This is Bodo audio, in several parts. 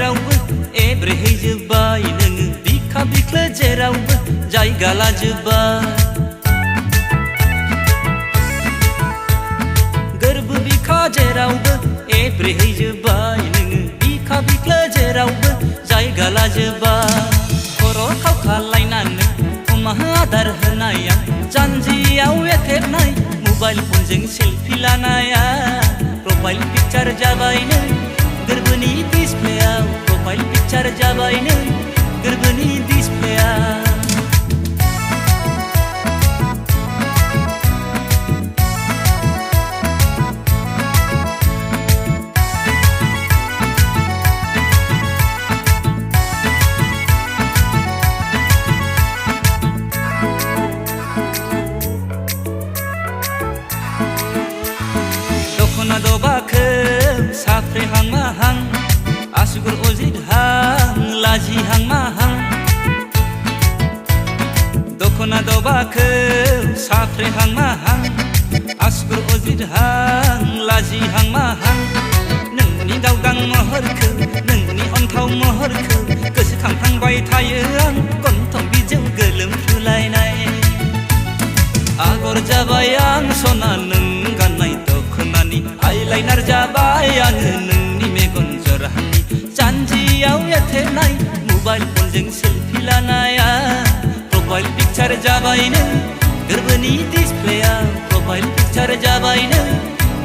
जेरावबो एब्रेहैजोब्बाय नोङो बिखा बिख्लो जेरावबो जायगा लाजोब्बाय गोरबो बिखा जेरावबो एब्रेहैजोब्बाय नोङो बिखा बिख्लो जेरावबो जायगा लाजोब्बाय खर' खावखालायनानै अमा आदार होनाया जानजियाव एथेबनाय मबाइल फनजों सेलफि लानाया प्रोफाइल पिक्चार जाबायनो गोरबोनि डिसप्लेयाव प्रोफाइल पिक्चार जाबायनो गोरबोनि डिसप्लेयाव दखना दबाखौ साफ्रेहां माहां आसुगुर अजितहां लाजिहां माहां दखना दबाखौ साफ्रेहां माहां आसुगुर अजितहां लाजिहां माहां नोंनि गावगां महरखौ नोंनि अन्थाव महरखौ गोसोखांफ्लांबाय थायो आं गन्थं बिजौ गोलोमफ्रुलायनाय आगर जाबाय आं सना नों गाननाय दखनानि आइलाइनार जाबाय आङो नोंनि मेगन जरानि जानजियाव एथेबनाय मबाइल फनजों सेलफि लानाया प्रोफाइल पिक्चार जाबायनो गोरबोनि डिसप्लेयाव प्रोफाइल पिक्चार जाबायनो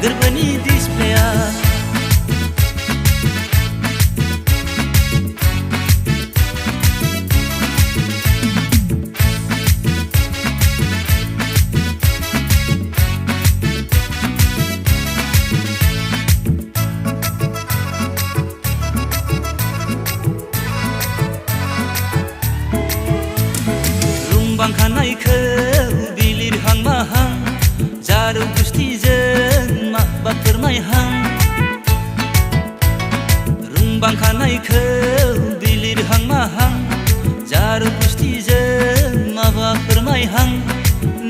गोरबोनि डिसप्लेयाव बांखानायखौ बिलिरहां माहां जारौ गुस्थिजों माबा फोरमायहां रुंबांखानायखौ बिलिरहां माहां जारौ गुस्थिजों माबा फोरमायहां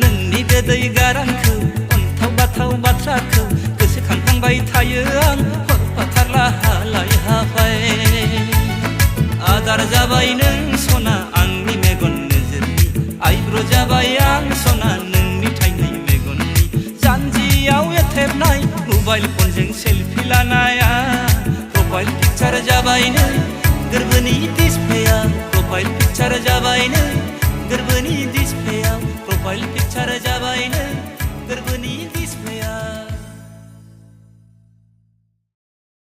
नोंनि गोदै गारांखौ अन्थाव बाथाव बाथ्राखौ गोसोखांफ्लांबाय थायो आं हरफाथारला हालाय हाफाय आदार जाबाय नों सना आंनि मेगन आइब्र' जाबाय आं सना नोंनि थाइनै मेगननि जानजियाव एथेबनाय मबाइल फनजों सेलफि लानाया प्रोफाइल पिक्चार जाबायनो गोरबोनि डिसप्ले